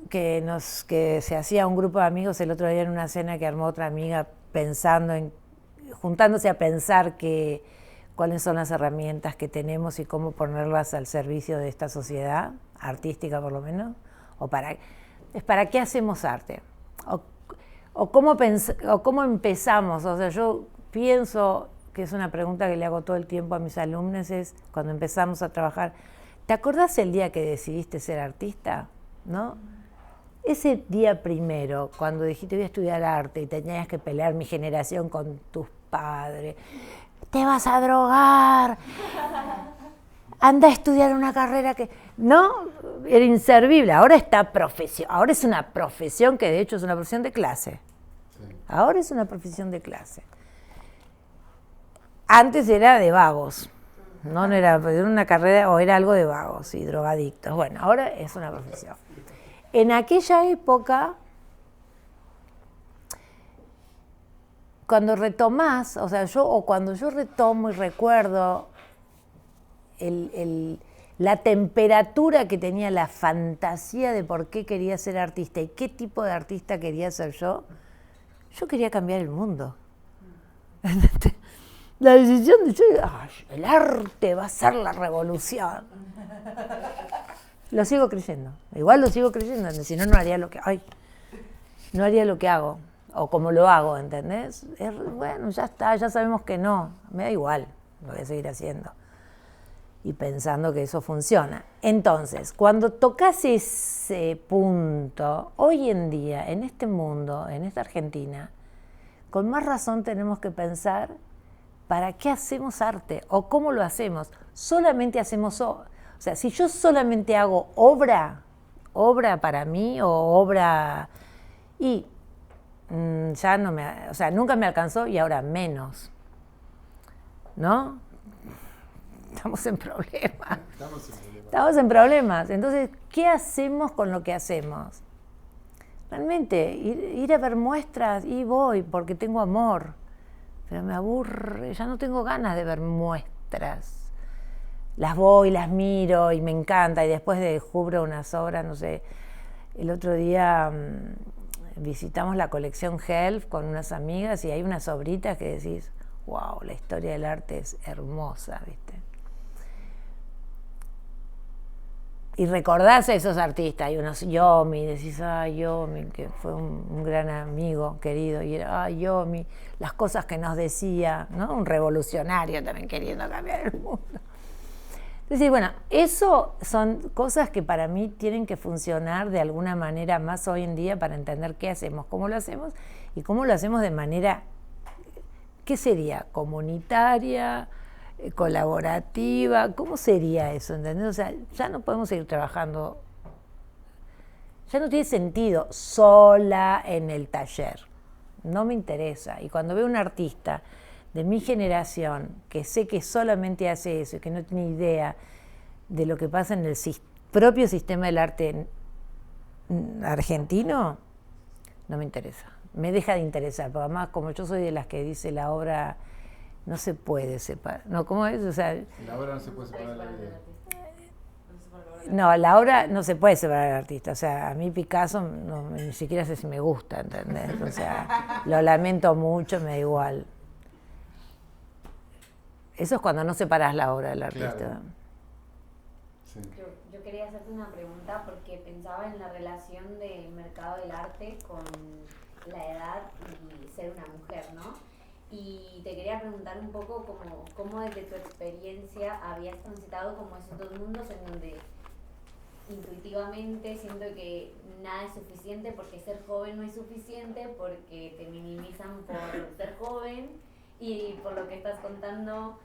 que se hacía un grupo de amigos el otro día en una cena que armó otra amiga juntándose a pensar cuáles son las herramientas que tenemos y cómo ponerlas al servicio de esta sociedad, artística por lo menos, ¿para qué hacemos arte? O cómo empezamos. O sea, yo pienso que es una pregunta que le hago todo el tiempo a mis alumnos, es cuando empezamos a trabajar, ¿te acordás el día que decidiste ser artista? ¿No? Ese día primero, cuando dijiste voy a estudiar arte y tenías que pelear mi generación con tus padres, te vas a drogar, anda a estudiar una carrera que... No, era inservible. Ahora ahora es una profesión que de hecho es una profesión de clase. Sí. Ahora es una profesión de clase. Antes era de vagos. No era una carrera o era algo de vagos y drogadictos. Bueno, ahora es una profesión. En aquella época, cuando retomás, cuando yo retomo y recuerdo la temperatura que tenía la fantasía de por qué quería ser artista y qué tipo de artista quería ser yo quería cambiar el mundo. La decisión de el arte va a ser la revolución. Lo sigo creyendo, igual lo sigo creyendo, si no, no haría lo que hago, o como lo hago, ¿entendés? Bueno, ya está, ya sabemos que no, me da igual, lo voy a seguir haciendo. Y pensando que eso funciona. Entonces, cuando tocas ese punto, hoy en día, en este mundo, en esta Argentina, con más razón tenemos que pensar ¿para qué hacemos arte? ¿O cómo lo hacemos? Solamente hacemos... O sea, si yo solamente hago obra para mí o obra... Y ya no nunca me alcanzó y ahora menos, ¿no? estamos en problemas. Estamos en problemas. Entonces, ¿qué hacemos con lo que hacemos? Realmente, ir a ver muestras, y voy porque tengo amor, pero me aburre, ya no tengo ganas de ver muestras. Las voy, las miro y me encanta, y después descubro unas obras, no sé. El otro día visitamos la colección Helf con unas amigas y hay unas obritas que decís, wow, la historia del arte es hermosa, ¿viste? Y recordás a esos artistas, hay unos Yomi, decís, Yomi, que fue un gran amigo querido, y era, Yomi, las cosas que nos decía, ¿no? Un revolucionario también queriendo cambiar el mundo. Entonces, bueno, eso son cosas que para mí tienen que funcionar de alguna manera más hoy en día para entender qué hacemos, cómo lo hacemos y cómo lo hacemos de manera, ¿qué sería? Comunitaria, colaborativa, ¿cómo sería eso? ¿Entendés? O sea, ya no podemos seguir trabajando, ya no tiene sentido sola en el taller, no me interesa. Y cuando veo un artista de mi generación que sé que solamente hace eso y que no tiene idea de lo que pasa en el propio sistema del arte argentino, no me interesa, me deja de interesar, porque además como yo soy de las que dice la obra no se puede separar. No, ¿cómo es? O sea, la obra no se puede separar de la idea. No, la obra no se puede separar del artista. O sea, a mí Picasso ni siquiera sé si me gusta, ¿entendés? O sea, lo lamento mucho, me da igual. Eso es cuando no separás la obra del artista. Claro. Sí. Yo quería hacerte una pregunta porque pensaba en la relación del mercado del arte con la edad y ser una mujer, ¿no? Y te quería preguntar un poco cómo desde tu experiencia habías transitado como esos dos mundos en donde intuitivamente siento que nada es suficiente porque ser joven no es suficiente, porque te minimizan por ser joven y por lo que estás contando,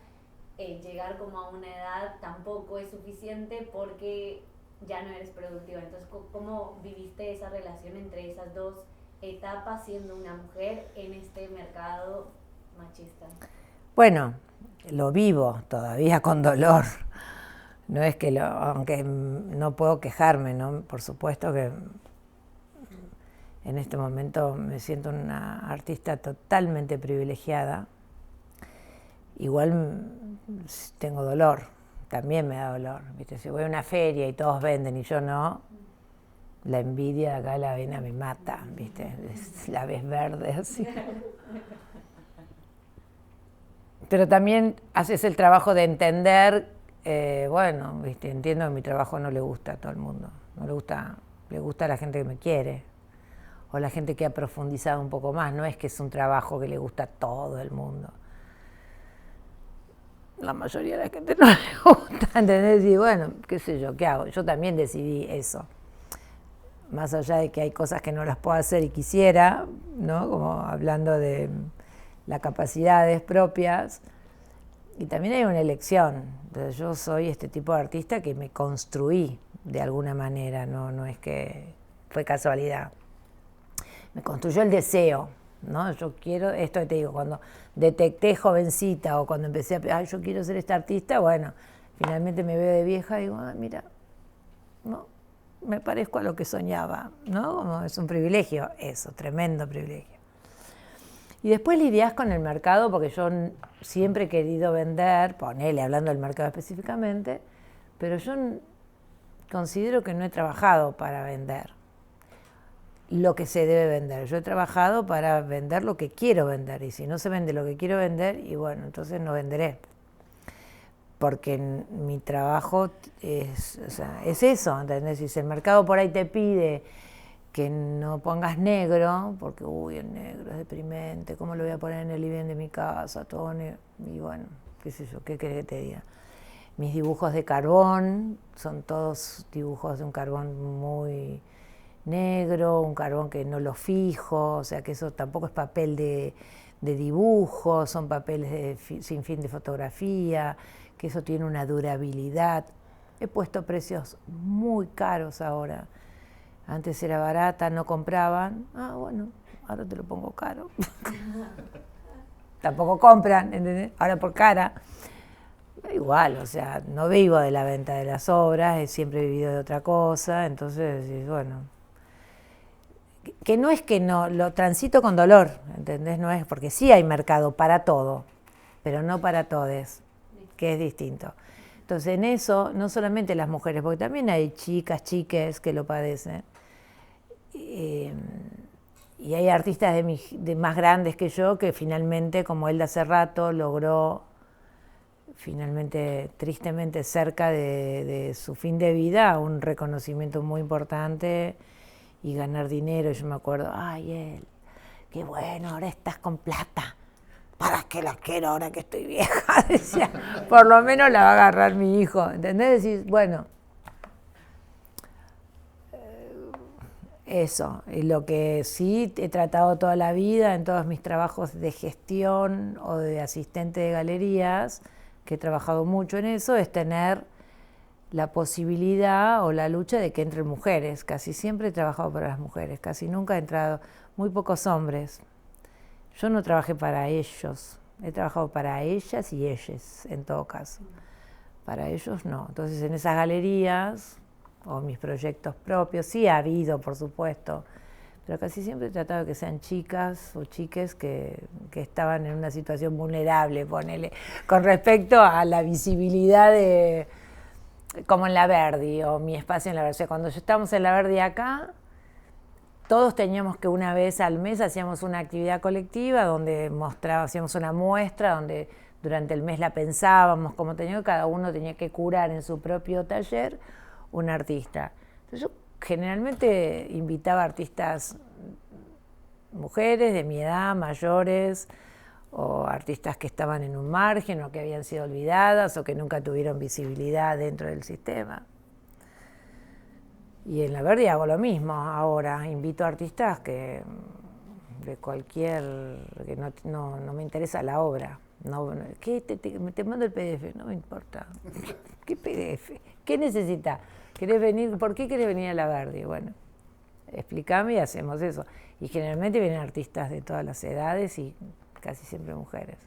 llegar como a una edad tampoco es suficiente porque ya no eres productiva. Entonces, ¿cómo viviste esa relación entre esas dos etapas siendo una mujer en este mercado machista? Bueno, lo vivo todavía con dolor. No es que aunque no puedo quejarme, ¿no? Por supuesto que en este momento me siento una artista totalmente privilegiada. Igual tengo dolor, también me da dolor, ¿viste? Si voy a una feria y todos venden y yo no, la envidia de acá, la vena me mata, ¿viste? La ves verde así. Pero también haces el trabajo de entender, bueno, ¿viste? Entiendo que mi trabajo no le gusta a todo el mundo, no le gusta a la gente que me quiere, o la gente que ha profundizado un poco más, no es que es un trabajo que le gusta a todo el mundo. La mayoría de la gente no le gusta, ¿entendés? Y bueno, qué sé yo, ¿qué hago? Yo también decidí eso. Más allá de que hay cosas que no las puedo hacer y quisiera, ¿no? Como hablando de las capacidades propias. Y también hay una elección. Entonces, yo soy este tipo de artista que me construí de alguna manera, no es que fue casualidad. Me construyó el deseo, ¿no? Yo quiero, esto que te digo, cuando detecté jovencita o cuando empecé a yo quiero ser esta artista, bueno, finalmente me veo de vieja y digo, mira, no, me parezco a lo que soñaba, ¿no? Como es un privilegio, eso, tremendo privilegio. Y después lidiás con el mercado, porque yo siempre he querido vender, ponele, hablando del mercado específicamente, pero yo considero que no he trabajado para vender lo que se debe vender. Yo he trabajado para vender lo que quiero vender, y si no se vende lo que quiero vender, y bueno, entonces no venderé. Porque mi trabajo es eso, ¿entendés? Si el mercado por ahí te pide que no pongas negro, porque el negro es deprimente, ¿cómo lo voy a poner en el living de mi casa? Todo negro. Y bueno, qué sé yo, ¿qué querés que te diga? Mis dibujos de carbón son todos dibujos de un carbón muy negro, un carbón que no lo fijo, o sea que eso tampoco es papel de dibujo, son papeles sin fin de fotografía, que eso tiene una durabilidad. He puesto precios muy caros ahora. Antes era barata, no compraban. Bueno, ahora te lo pongo caro. Tampoco compran, ¿entendés? Ahora por cara. Igual, o sea, no vivo de la venta de las obras, he siempre vivido de otra cosa, entonces decís, bueno, que no es que no, lo transito con dolor, ¿entendés? No es, porque sí hay mercado para todo, pero no para todes, que es distinto. Entonces en eso, no solamente las mujeres, porque también hay chicas, chiques que lo padecen, y hay artistas de más grandes que yo que finalmente, como él de hace rato, logró finalmente, tristemente, cerca de su fin de vida, un reconocimiento muy importante y ganar dinero. Yo me acuerdo, ay, él, qué bueno, ahora estás con plata. ¿Para qué la quiero ahora que estoy vieja? Decía, por lo menos la va a agarrar mi hijo. ¿Entendés? Decís, bueno, eso. Y lo que sí he tratado toda la vida en todos mis trabajos de gestión o de asistente de galerías, que he trabajado mucho en eso, es tener la posibilidad o la lucha de que entren mujeres. Casi siempre he trabajado para las mujeres, casi nunca he entrado, muy pocos hombres. Yo no trabajé para ellos, he trabajado para ellas y ellas, en todo caso. Para ellos no. Entonces en esas galerías, o mis proyectos propios, sí ha habido, por supuesto, pero casi siempre he tratado de que sean chicas o chiques que estaban en una situación vulnerable, ponele, con respecto a la visibilidad de, como en la Verdi, o mi espacio en la Verdi. O sea, cuando estábamos en la Verdi acá, todos teníamos que una vez al mes hacíamos una actividad colectiva donde hacíamos una muestra, donde durante el mes la pensábamos, como cada uno tenía que curar en su propio taller un artista. Entonces yo generalmente invitaba artistas mujeres de mi edad, mayores, o artistas que estaban en un margen o que habían sido olvidadas o que nunca tuvieron visibilidad dentro del sistema. Y en la Verdi hago lo mismo ahora, invito a artistas que de cualquier, que no me interesa la obra. No, ¿qué te mando el PDF? No me importa. ¿Qué PDF? ¿Qué necesitas? ¿Querés venir? ¿Por qué querés venir a la Verdi? Bueno, explícame y hacemos eso. Y generalmente vienen artistas de todas las edades y casi siempre mujeres.